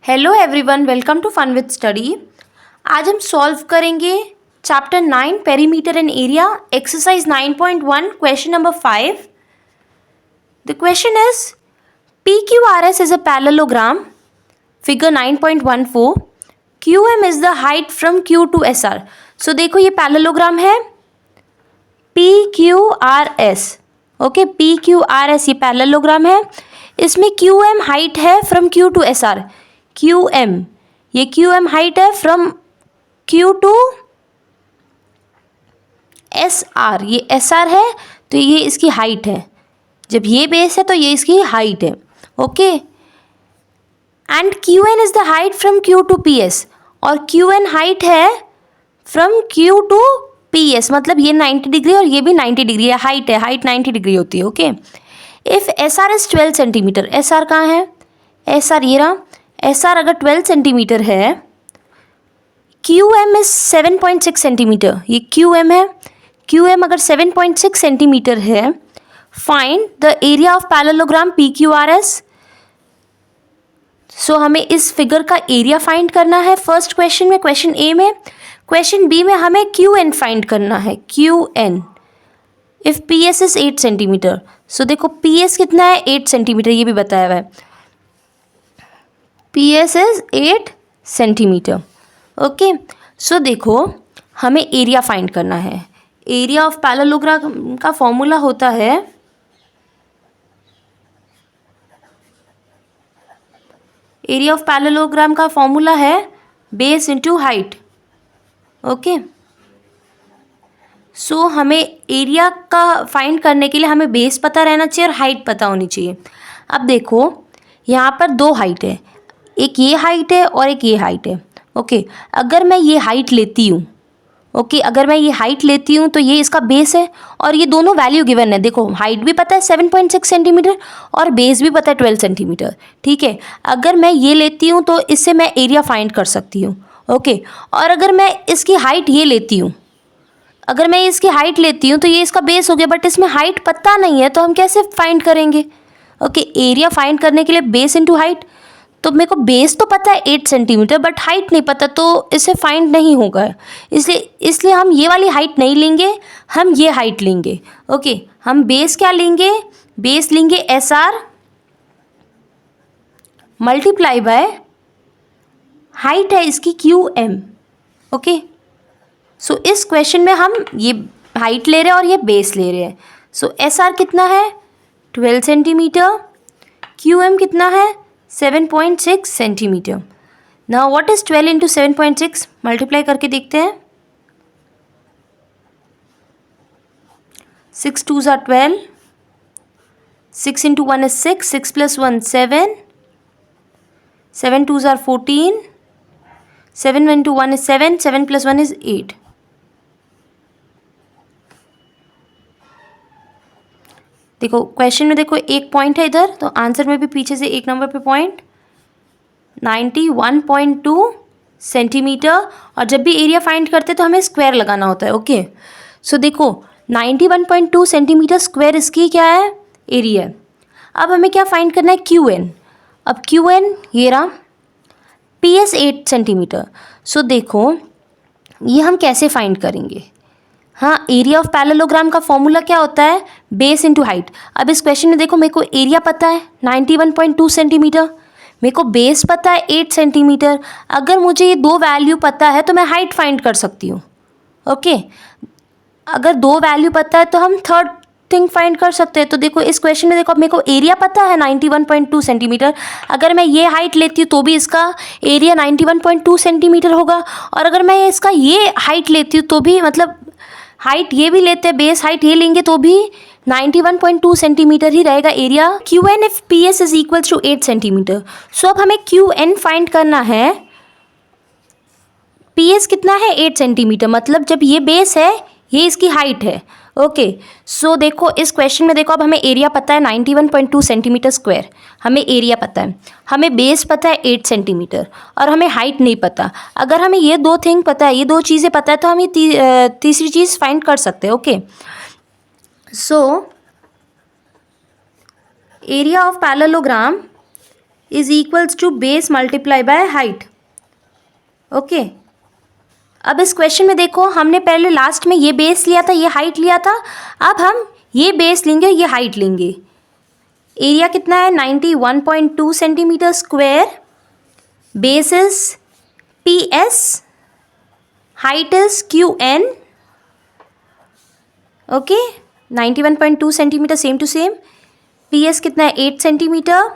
Hello everyone, welcome to fun with study. आज हम solve करेंगे chapter 9 perimeter and area exercise 9.1 question number 5। The question is PQRS is a parallelogram, figure 9.14. QM is the height from Q to SR. So देखो ये parallelogram है PQRS, okay PQRS ये parallelogram है। इसमें QM height है from Q to SR। QM ये QM height है from Q to SR, ये SR है तो ये इसकी हाइट है। जब ये बेस है तो ये इसकी हाइट है, okay. And QN is the height from Q to PS, और QN हाइट है फ्रॉम Q टू PS, मतलब ये 90 डिग्री और ये भी 90 डिग्री है। हाइट है, हाइट 90 डिग्री होती है, okay. If SR is 12 centimetre, SR कहाँ है? SR ये रहा। SR अगर 12 सेंटीमीटर है, QM इज 7.6 सेंटीमीटर, ये QM है। QM अगर 7.6 सेंटीमीटर है, find the area of parallelogram PQRS। So हमें इस फिगर का एरिया फाइंड करना है फर्स्ट क्वेश्चन में, क्वेश्चन ए में। क्वेश्चन बी में हमें QN फाइंड करना है, QN। If PS is 8 centimetre, so देखो PS कितना है? 8 सेंटीमीटर, ये भी बताया हुआ है। PS is 8 centimetre, okay. So देखो हमें एरिया फाइंड करना है। एरिया ऑफ पैरेललोग्राम का फॉर्मूला होता है एरिया ऑफ पैरेललोग्राम का फॉर्मूला है base into height, okay. So हमें एरिया का फाइंड करने के लिए हमें बेस पता रहना चाहिए और हाइट पता होनी चाहिए। अब देखो यहाँ पर दो हाइट है, एक ये हाइट है और एक ये हाइट है, ओके। अगर मैं ये हाइट लेती हूँ, ओके, अगर मैं ये हाइट लेती हूँ तो ये इसका बेस है और ये दोनों वैल्यू गिवन है। देखो हाइट भी पता है 7.6 सेंटीमीटर और बेस भी पता है 12 सेंटीमीटर, ठीक है। अगर मैं ये लेती हूँ तो इससे मैं एरिया फाइंड कर सकती हूँ, ओके। और अगर मैं इसकी हाइट ये लेती हूँ, अगर मैं इसकी हाइट लेती हूँ तो ये इसका बेस हो गया, बट इसमें हाइट पता नहीं है तो हम कैसे फाइंड करेंगे? ओके, एरिया फाइंड करने के लिए बेस इंटू हाइट। तो मेरे को बेस तो पता है 8 सेंटीमीटर, बट हाइट नहीं पता, तो इसे फाइंड नहीं होगा। इसलिए हम ये वाली हाइट नहीं लेंगे, हम ये हाइट लेंगे, ओके। हम बेस क्या लेंगे? बेस लेंगे SR मल्टीप्लाई बाय हाइट है इसकी QM, ओके। सो इस क्वेश्चन में हम ये हाइट ले रहे हैं और ये बेस ले रहे हैं। सो SR कितना है? 12 सेंटीमीटर। QM कितना है? 7.6 centimetre. Now what is 12 into 7.6? Multiply करके देखते हैं। 6 2s are 12, 6 into 1 is 6, 6 plus 1 7, 7 2s are 14, 7 into 1 is 7, 7 plus 1 is 8। देखो क्वेश्चन में देखो एक पॉइंट है इधर, तो आंसर में भी पीछे से एक नंबर पे पॉइंट 91.2 सेंटीमीटर। और जब भी एरिया फाइंड करते तो हमें स्क्वायर लगाना होता है, ओके। सो देखो 91.2 सेंटीमीटर स्क्वायर इसकी क्या है? एरिया। अब हमें क्या फाइंड करना है? QN। अब QN ये रहा, PS 8 सेंटीमीटर। सो देखो ये हम कैसे फाइंड करेंगे? हाँ, एरिया ऑफ पैरेललोग्राम का फॉर्मूला क्या होता है? Base into height. अब इस क्वेश्चन में देखो मेरे को एरिया पता है 91.2 सेंटीमीटर, मेरे को बेस पता है 8 सेंटीमीटर। अगर मुझे ये दो वैल्यू पता है तो मैं हाइट फाइंड कर सकती हूँ, ओके। अगर दो वैल्यू पता है तो हम थर्ड थिंग फाइंड कर सकते हैं। तो देखो इस क्वेश्चन में देखो अब मेरे को एरिया पता है 91.2 सेंटीमीटर। अगर मैं ये हाइट लेती हूँ तो भी इसका एरिया 91.2 सेंटीमीटर होगा, और अगर मैं इसका ये हाइट लेती हूँ तो भी, मतलब हाइट ये भी लेते हैं, बेस हाइट ये लेंगे तो भी 91.2 सेंटीमीटर ही रहेगा area. QN if PS is equal to 8 centimetre. So अब हमें QN फाइंड करना है। PS कितना है? 8 सेंटीमीटर, मतलब जब ये बेस है ये इसकी हाइट है, ओके। सो देखो इस क्वेश्चन में देखो अब हमें एरिया पता है 91.2 सेंटीमीटर स्क्वायर, हमें एरिया पता है, हमें बेस पता है 8 सेंटीमीटर और हमें हाइट नहीं पता। अगर हमें ये दो थिंग पता है, ये दो चीज़ें पता है, तो हम ये तीसरी चीज़ फाइंड कर सकते हैं, okay. So area of parallelogram is equals to base multiply by height. Okay, अब इस क्वेश्चन में देखो, हमने पहले लास्ट में ये बेस लिया था, ये हाइट लिया था, अब हम ये बेस लेंगे, ये हाइट लेंगे। एरिया कितना है 91.2 centimetre square, base is PS, height is QN। Okay, 91.2 centimetre same to same, PS कितना है 8 सेंटीमीटर,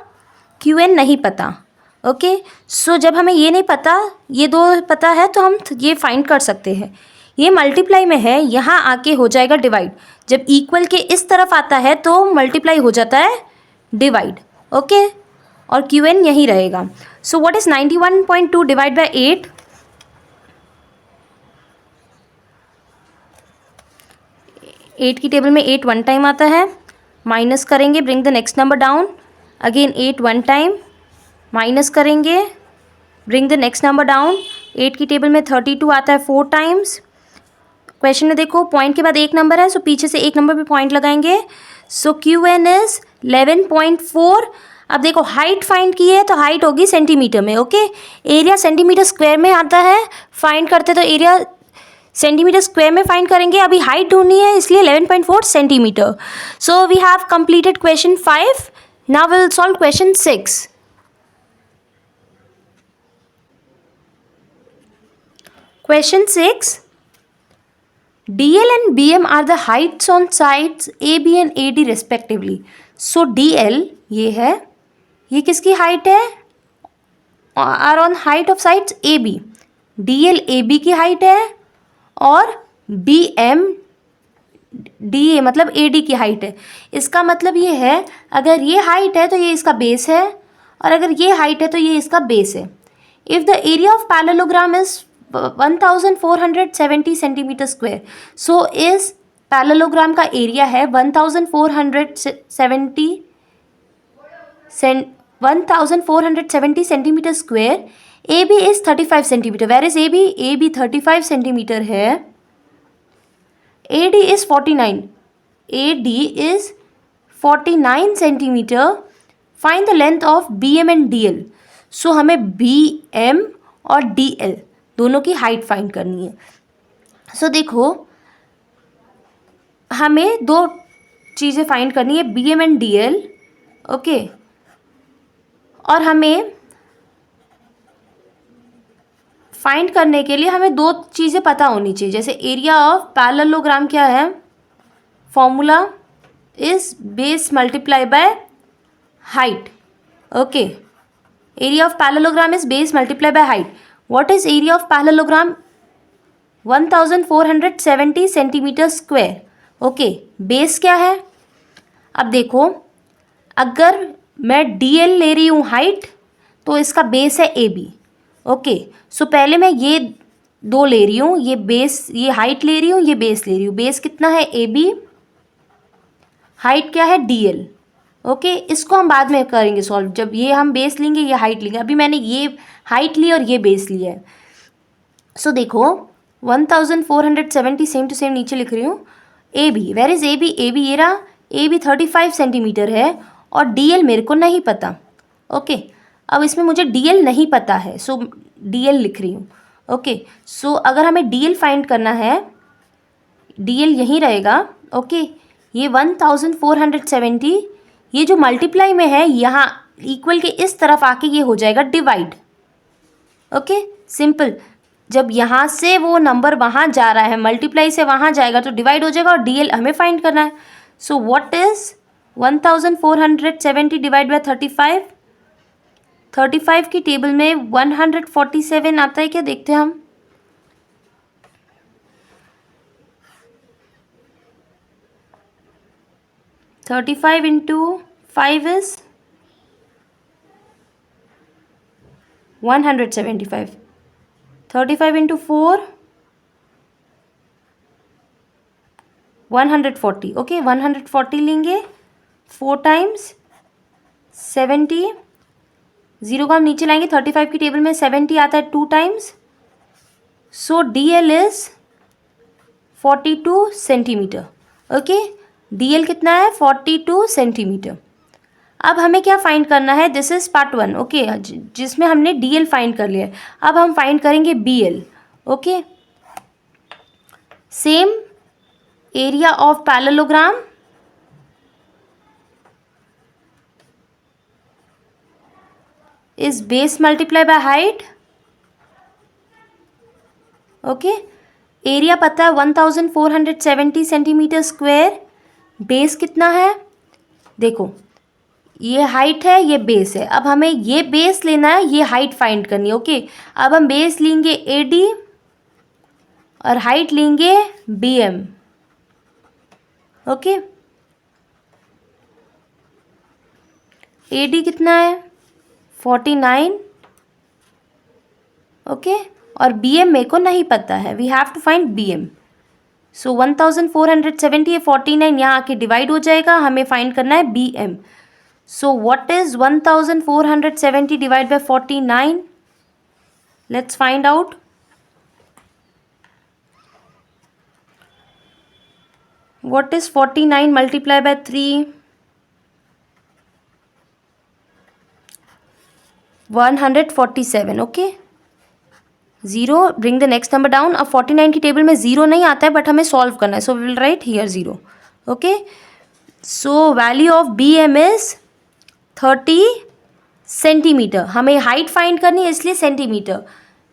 QN नहीं पता। ओके, सो जब हमें ये नहीं पता, ये दो पता है, तो हम ये फाइंड कर सकते हैं। ये मल्टीप्लाई में है, यहाँ आके हो जाएगा डिवाइड। जब इक्वल के इस तरफ आता है तो मल्टीप्लाई हो जाता है डिवाइड। ओके, और QN यहीं रहेगा। So what is 91.2 divide by 8? 8 की टेबल में 8 वन टाइम आता है, माइनस करेंगे, bring the next number down, again 8 one time, minus करेंगे, bring the next number down. 8 की टेबल में 32 आता है 4 टाइम्स। क्वेश्चन में देखो, पॉइंट के बाद एक नंबर है, सो पीछे से एक नंबर पे पॉइंट लगाएंगे। सो QN इज 11.4। अब देखो, हाइट फाइंड की है तो हाइट होगी सेंटीमीटर में। ओके, एरिया सेंटीमीटर स्क्वायर में आता है, फाइंड करते तो एरिया सेंटीमीटर स्क्वायर में फाइंड करेंगे। अभी हाइट ढूंढनी है, इसलिए 11.4 centimetre. So we have completed question 5। Now will solve question 6। Question 6. DL and BM are the heights on sides AB and AD respectively. So DL ये है, ये किसकी हाइट है? Are on height of sides AB. DL AB की height है और BM DA मतलब AD की हाइट है। इसका मतलब ये है, अगर ये हाइट है तो ये इसका बेस है, और अगर ये हाइट है तो ये इसका बेस है। If the area of parallelogram is 1470 centimetre square, so इस पैरेललोग्राम का एरिया है 1470 centimetre square. AB is 35 centimetre, where is AB 35 centimetre है, AD is 49, AD is 49 centimetre. Find the length of BM and DL। So हमें BM और DL दोनों की height find करनी है। सो देखो, हमें दो चीज़ें फाइंड करनी है, BM एंड DL। ओके, और हमें फाइंड करने के लिए हमें दो चीज़ें पता होनी चाहिए। जैसे एरिया ऑफ पैरेललोग्राम क्या है, formula is base multiply by height. Okay, area of parallelogram is base multiply by height. What is area of parallelogram? 1470 centimetre square. Okay, base क्या है? अब देखो, अगर मैं DL ले रही हूँ हाइट, तो इसका बेस है AB। ओके, सो पहले मैं ये दो ले रही हूँ, ये बेस, ये हाइट ले रही हूँ, ये बेस ले रही हूँ। बेस कितना है AB, हाइट क्या है DL। ओके, इसको हम बाद में करेंगे सॉल्व, जब ये हम बेस लेंगे, ये हाइट लेंगे। अभी मैंने ये हाइट ली और ये बेस लिया है। सो देखो, 1470 सेम टू सेम नीचे लिख रही हूँ। AB, where is AB? AB ये रहा, AB 35 सेंटीमीटर है, और DL मेरे को नहीं पता। ओके, अब इसमें मुझे DL नहीं पता है, सो DL लिख रही हूँ। ओके, सो अगर हमें DL फाइंड करना है, DL यहीं रहेगा। ओके, ये 1470, ये जो मल्टीप्लाई में है, यहाँ इक्वल के इस तरफ आके ये हो जाएगा डिवाइड। Okay, simple. जब यहाँ से वो नंबर वहाँ जा रहा है, मल्टीप्लाई से वहाँ जाएगा, तो डिवाइड हो जाएगा, और DL हमें फाइंड करना है। So what is 1470 divide by 35? 35 की टेबल में 147 आता है क्या, देखते हैं हम। Thirty 35 into 5 is 175। 35 into 4 140। Okay, 140 लेंगे 4 टाइम्स 70, ज़ीरो को हम नीचे लाएंगे। 35 की टेबल में 70 आता है 2 times. So DL is 42 centimetre. Okay, DL कितना है 42 सेंटीमीटर। अब हमें क्या फाइंड करना है, दिस इज पार्ट 1, ओके, जिसमें हमने DL फाइंड कर लिया है। अब हम फाइंड करेंगे BL, okay. Same area of parallelogram is base multiply by height, okay. Area पता है 1470 सेंटीमीटर स्क्वायर, बेस कितना है, देखो ये हाइट है, ये बेस है। अब हमें ये बेस लेना है, ये हाइट फाइंड करनी है, ओके। अब हम बेस लेंगे AD और हाइट लेंगे BM, ओके। AD कितना है 49, ओके, और BM मेरे को नहीं पता है, we have to find BM। So 1470 49 यहाँ आके डिवाइड हो जाएगा, हमें फाइंड करना है BM। So what is 1470 divide by 49, let's find out. What is 49 multiplied by 3? 147, okay. 0, bring the next number down. अब 49 की टेबल में 0 नहीं आता है, बट हमें सॉल्व करना है, so we will write here 0, okay. So value of BM is 30 centimetre. हमें हाइट फाइंड करनी है, इसलिए सेंटीमीटर।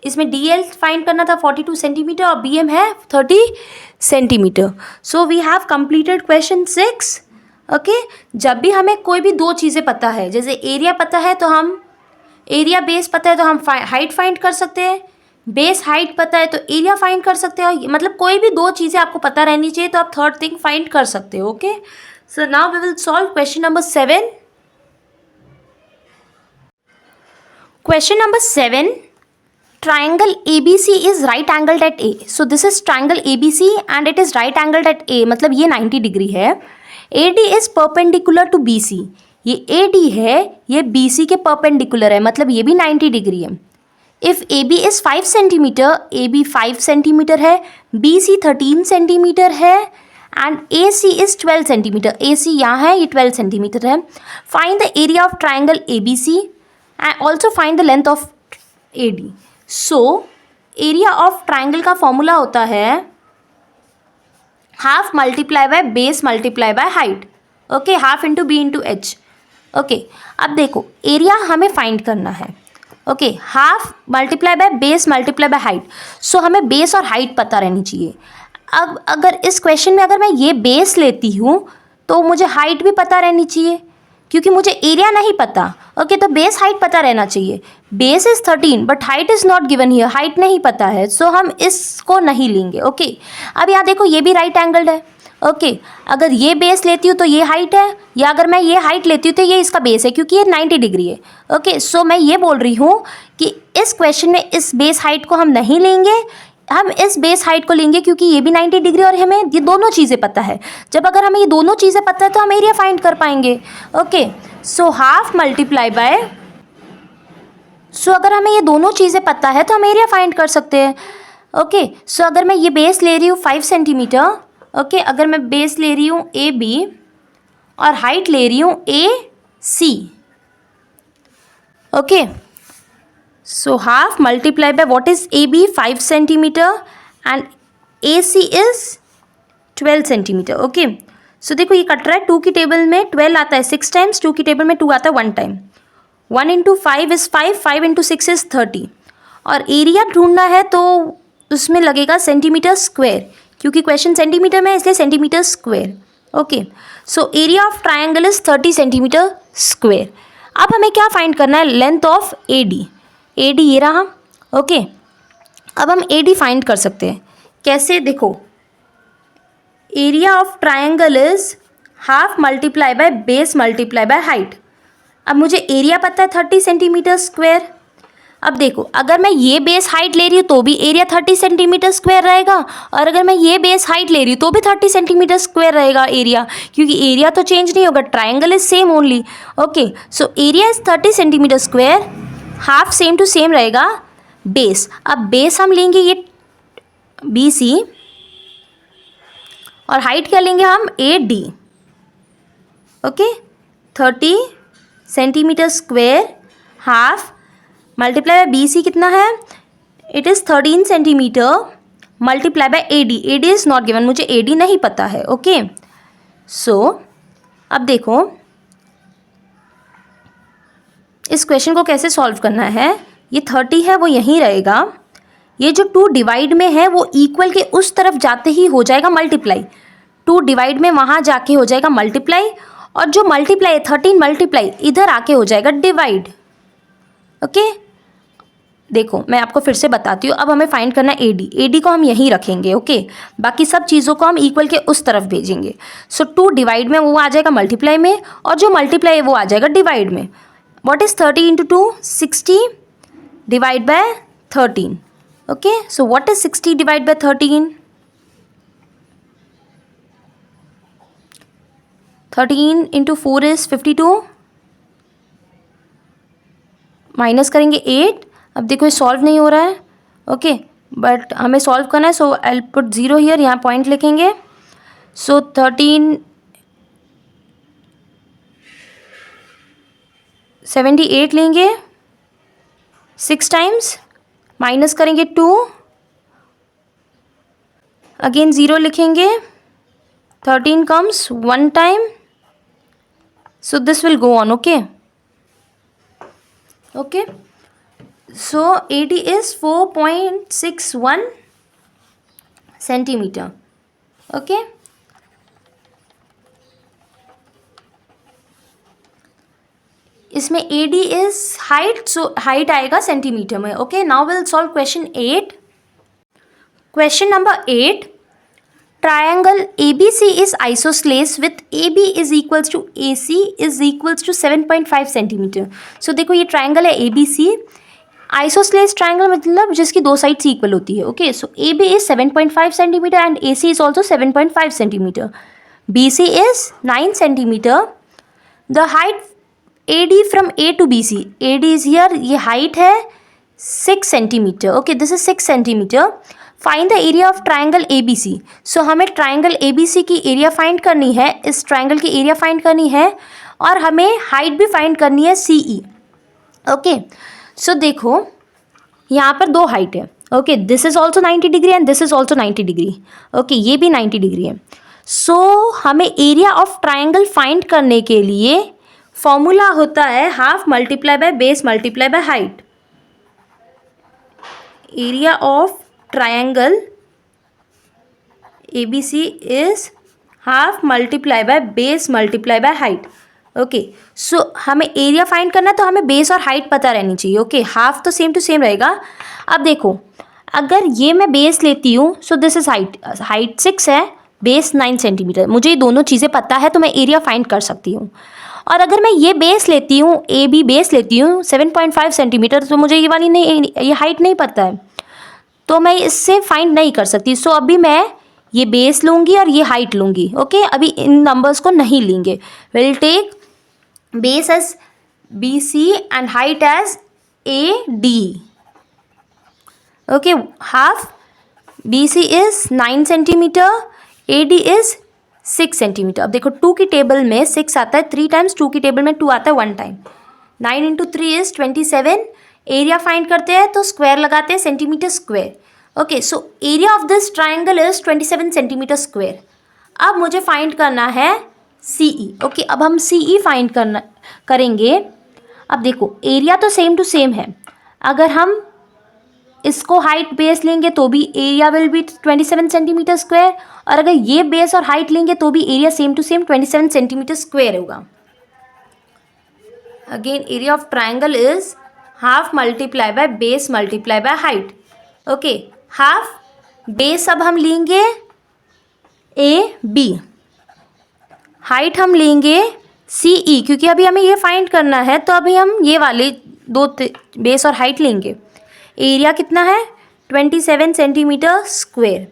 इसमें DL फाइंड करना था 42 सेंटीमीटर और BM है 30 centimetre. So we have completed question 6, okay. जब भी हमें कोई भी दो चीज़ें पता है, जैसे एरिया पता है तो हम एरिया, बेस पता है तो हम हाइट फाइंड कर सकते हैं, बेस हाइट पता है तो एरिया फाइंड कर सकते हैं। मतलब कोई भी दो चीज़ें आपको पता रहनी चाहिए तो आप थर्ड थिंग फाइंड कर सकते हो, okay. So now we will solve question number 7। Question number 7, triangle ABC is right angled at A. So this is triangle ABC and it is right angled at A, मतलब ये 90 degree है। AD is perpendicular to BC, ये AD है, ये BC के perpendicular है, मतलब ये भी 90 डिग्री है। If AB is 5 centimetre, AB 5 centimetre है, BC 13 सेंटीमीटर है and AC is 12 centimetre, AC यहाँ है, ये 12 सेंटीमीटर है। Find the area of triangle ABC and also find the length of AD. So area of triangle का formula होता है half multiply by base multiply by height, okay, half into B into H, okay. अब देखो area हमें find करना है, okay, half multiply by base multiply by height. So हमें base और हाइट पता रहनी चाहिए। अब अगर इस क्वेश्चन में अगर मैं ये बेस लेती हूँ तो मुझे हाइट भी पता रहनी चाहिए, क्योंकि मुझे एरिया नहीं पता, ओके। तो बेस हाइट पता रहना चाहिए। Base is 13 but height is not given here, height नहीं पता है, सो हम इसको नहीं लेंगे, ओके। अब यहाँ देखो ये भी राइट एंगल्ड है, ओके। अगर ये बेस लेती हूँ तो ये हाइट है, या अगर मैं ये हाइट लेती हूँ तो ये इसका बेस है, क्योंकि ये 90 डिग्री है, ओके। सो मैं ये बोल रही हूँ कि इस क्वेश्चन में इस बेस हाइट को हम नहीं लेंगे, हम इस बेस हाइट को लेंगे, क्योंकि ये भी 90 डिग्री और हमें ये दोनों चीज़ें पता है। जब अगर हमें ये दोनों चीज़ें पता है तो हम एरिया फाइंड कर पाएंगे, okay. So half multiply by, so अगर हमें ये दोनों चीज़ें पता है तो हम एरिया फाइंड कर सकते हैं, ओके। सो अगर मैं ये बेस ले रही हूँ 5 सेंटीमीटर, ओके, अगर मैं बेस ले रही हूँ AB और हाइट ले रही हूँ AC, okay. So half multiplied by what is AB 5 centimeter and AC is 12 centimeter, okay. So देखो ये कट रहा है, 2 की टेबल में 12 आता है 6 टाइम्स, 2 की टेबल में 2 आता है 1 time. 1 into 5 is 5, 5 into 6 is 30। और एरिया ढूंढना है तो उसमें लगेगा सेंटीमीटर स्क्वायर, क्योंकि क्वेश्चन सेंटीमीटर में है इसलिए centimetre square, okay. So area of triangle is 30 centimetre square. अब हमें क्या फाइंड करना है, लेंथ ऑफ AD ये रहा, ओके। अब हम AD फाइंड कर सकते हैं, कैसे, देखो area of triangle is half multiply by base multiply by height. अब मुझे एरिया पता है 30 सेंटीमीटर स्क्वायर। अब देखो अगर मैं ये बेस हाइट ले रही हूँ तो भी एरिया 30 सेंटीमीटर स्क्वायर रहेगा, और अगर मैं ये बेस हाइट ले रही हूँ तो भी 30 सेंटीमीटर स्क्वायर रहेगा एरिया, क्योंकि एरिया तो चेंज नहीं होगा, triangle is same only, okay. So area is 30 centimetre square, half same to same रहेगा बेस। अब बेस हम लेंगे ये BC और हाइट क्या लेंगे हम AD, okay, 30 centimetre square half multiply by B C कितना है, it is 13 centimetre multiply by A D, A D is not given, मुझे ए डी नहीं पता है। ओके सो अब देखो इस क्वेश्चन को कैसे सॉल्व करना है। ये 30 है वो यहीं रहेगा, ये जो 2 डिवाइड में है वो इक्वल के उस तरफ जाते ही हो जाएगा मल्टीप्लाई, 2 डिवाइड में वहाँ जाके हो जाएगा मल्टीप्लाई, और जो मल्टीप्लाई 13 मल्टीप्लाई इधर आके हो जाएगा डिवाइड। ओके देखो मैं आपको फिर से बताती हूँ। अब हमें फाइंड करना है एडी, एडी को हम यहीं रखेंगे। ओके बाकी सब चीज़ों को हम इक्वल के उस तरफ भेजेंगे। सो 2 डिवाइड में वो आ जाएगा मल्टीप्लाई में, और जो मल्टीप्लाई है वो आ जाएगा डिवाइड में। What is 30 into 2, 60 divide by 13। Okay so what is 60 divide by 13, 13 into 4 is 52, minus करेंगे 8। अब देखो ये सॉल्व नहीं हो रहा है। ओके बट हमें सॉल्व करना है, सो आई पुट 0 हियर, यहाँ पॉइंट लिखेंगे। सो 13 78 लेंगे 6 टाइम्स, माइनस करेंगे 2, अगेन 0 लिखेंगे, 13 comes 1 time, so this will go on. Okay okay so AD is 4.61 centimetre. Okay इसमें AD is height, so height आएगा सेंटीमीटर में। Okay now will solve question 8। Question number 8, triangle ABC is isosceles with AB is equals to AC is equals to 7.5 centimetre. So देखो ये triangle है ABC, आइसोस्लेस triangle मतलब जिसकी 2 sides equal होती है। Okay so AB इज 7.5 centimetre and AC is also 7.5 centimetre, BC is 9 centimetre. The height AD from A to BC, AD is here, ये height है 6 centimetre. Okay this is 6 centimetre. Find the area of triangle ABC। So हमें triangle ABC की area find करनी है, इस triangle की area find करनी है, और हमें हाइट भी फाइंड करनी है CE। ओके सो देखो यहाँ पर 2 हाइट है। Okay this is also 90 degree and this is also 90 degree. Okay ये भी 90 डिग्री है। सो हमें एरिया ऑफ ट्रायंगल फाइंड करने के लिए फॉर्मूला होता है half multiply by base multiply by height. Area of triangle ABC is half multiply by base multiply by height. Okay so हमें एरिया फाइंड करना है तो हमें बेस और हाइट पता रहनी चाहिए। ओके हाफ तो सेम टू सेम रहेगा। अब देखो अगर ये मैं बेस लेती हूँ, so this is height, height 6 है, बेस 9 सेंटीमीटर, मुझे ये दोनों चीज़ें पता है तो मैं एरिया फाइंड कर सकती हूँ। और अगर मैं ये बेस लेती हूँ, AB बेस लेती हूँ 7.5 सेंटीमीटर, तो मुझे ये वाली नहीं, ये हाइट नहीं पता है, तो मैं इससे फाइंड नहीं कर सकती। सो अभी मैं ये बेस लूँगी और ये हाइट लूँगी। ओके अभी इन नंबर्स को नहीं लेंगे। Will take base as BC and height as AD. Okay, half BC is 9 centimetre, AD is 6 centimetre. अब देखो 2 की टेबल में 6 आता है 3 टाइम्स, 2 की टेबल में 2 आता है 1 time. 9 into 3 is 27। Area find करते हैं तो स्क्वायर लगाते हैं, centimetre square. Okay so area of this triangle is 27 centimetre square. अब मुझे फाइंड करना है CE। ओके अब हम CE फाइंड करेंगे। अब देखो एरिया तो सेम टू सेम है, अगर हम इसको हाइट बेस लेंगे तो भी area will be 27 centimetre square, और अगर ये बेस और हाइट लेंगे तो भी area same to same 27 centimetre square होगा। Again area of triangle is half multiply by base multiply by height. Okay half base अब हम लेंगे AB, हाइट हम लेंगे CE, क्योंकि अभी हमें ये फाइंड करना है तो अभी हम ये वाले 2 बेस और हाइट लेंगे। एरिया कितना है 27 centimetre square.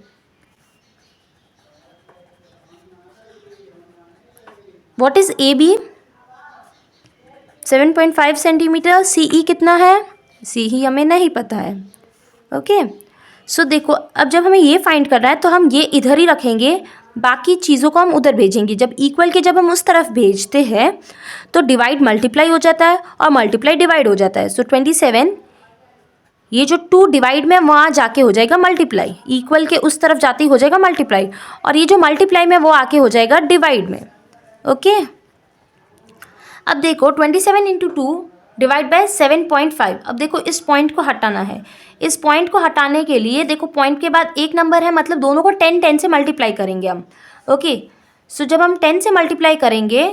What is AB 7.5 centimetre. CE कितना है, CE हमें नहीं पता है। ओके सो देखो अब जब हमें ये फाइंड करना है तो हम ये इधर ही रखेंगे, बाकी चीज़ों को हम उधर भेजेंगे। जब इक्वल के जब हम उस तरफ भेजते हैं तो डिवाइड मल्टीप्लाई हो जाता है और मल्टीप्लाई डिवाइड हो जाता है। सो 27 ये जो 2 डिवाइड में वहाँ जाके हो जाएगा मल्टीप्लाई, इक्वल के उस तरफ जाते ही हो जाएगा मल्टीप्लाई, और ये जो मल्टीप्लाई में वो आके हो जाएगा डिवाइड में। ओके, अब देखो 27 इंटू 2 डिवाइड बाय 7.5। अब देखो इस पॉइंट को हटाना है। इस पॉइंट को हटाने के लिए देखो पॉइंट के बाद एक नंबर है, मतलब दोनों को 10 से मल्टीप्लाई करेंगे हम। ओके, सो जब हम 10 से मल्टीप्लाई करेंगे,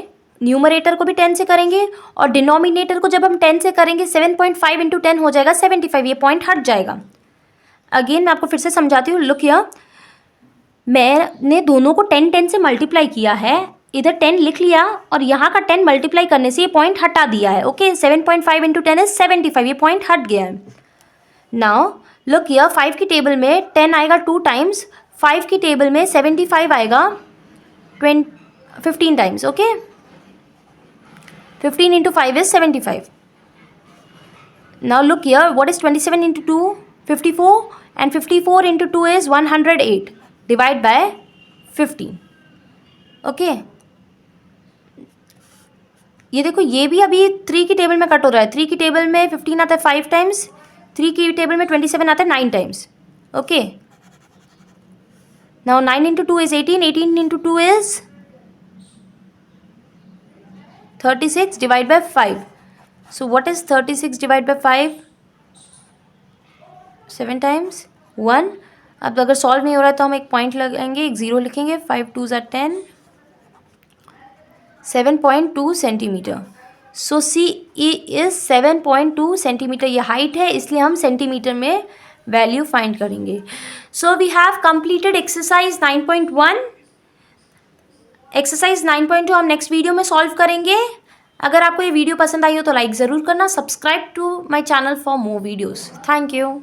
न्यूमरेटर को भी 10 से करेंगे और डिनोमिनेटर को जब हम 10 से करेंगे 7.5 इंटू 10 हो जाएगा 75। ये पॉइंट हट जाएगा। अगेन मैं आपको फिर से समझाती हूँ। लुक हियर, मैंने दोनों को 10 से मल्टीप्लाई किया है, इधर 10 लिख लिया और यहाँ का 10 मल्टीप्लाई करने से ये पॉइंट हटा दिया है। Okay, 7.5 into 10 is 75। ये पॉइंट हट गया है। नाउ लुक हियर, 5 की टेबल में 10 आएगा 2 टाइम्स, 5 की टेबल में 75 आएगा 15 times. Okay, 15 into 5 is 75. Now look here, what is 27 into 2? 54, and 54 into 2 is 108. Divide by 15. Okay. ये देखो, ये भी अभी 3 की टेबल में कट हो रहा है। 3 की टेबल में 15 आता है 5 टाइम्स, 3 की टेबल में 27 आता है 9 times. Okay, now 9 into 2 is 18, 18 into 2 is 36 divided by 5. So what is 36 divided by 5? 7 times 1. अब अगर सॉल्व नहीं हो रहा है तो हम एक पॉइंट लगाएंगे, एक ज़ीरो लिखेंगे। 5 2s are 10, 7.2 centimetre. So C E is 7.2 centimetre. ये हाइट है, इसलिए हम सेंटीमीटर में वैल्यू फाइंड करेंगे। So we have completed exercise 9.1। Exercise 9.2 हम नेक्स्ट वीडियो में सॉल्व करेंगे। अगर आपको ये वीडियो पसंद आई हो तो लाइक ज़रूर करना, subscribe to my channel for more videos. Thank you.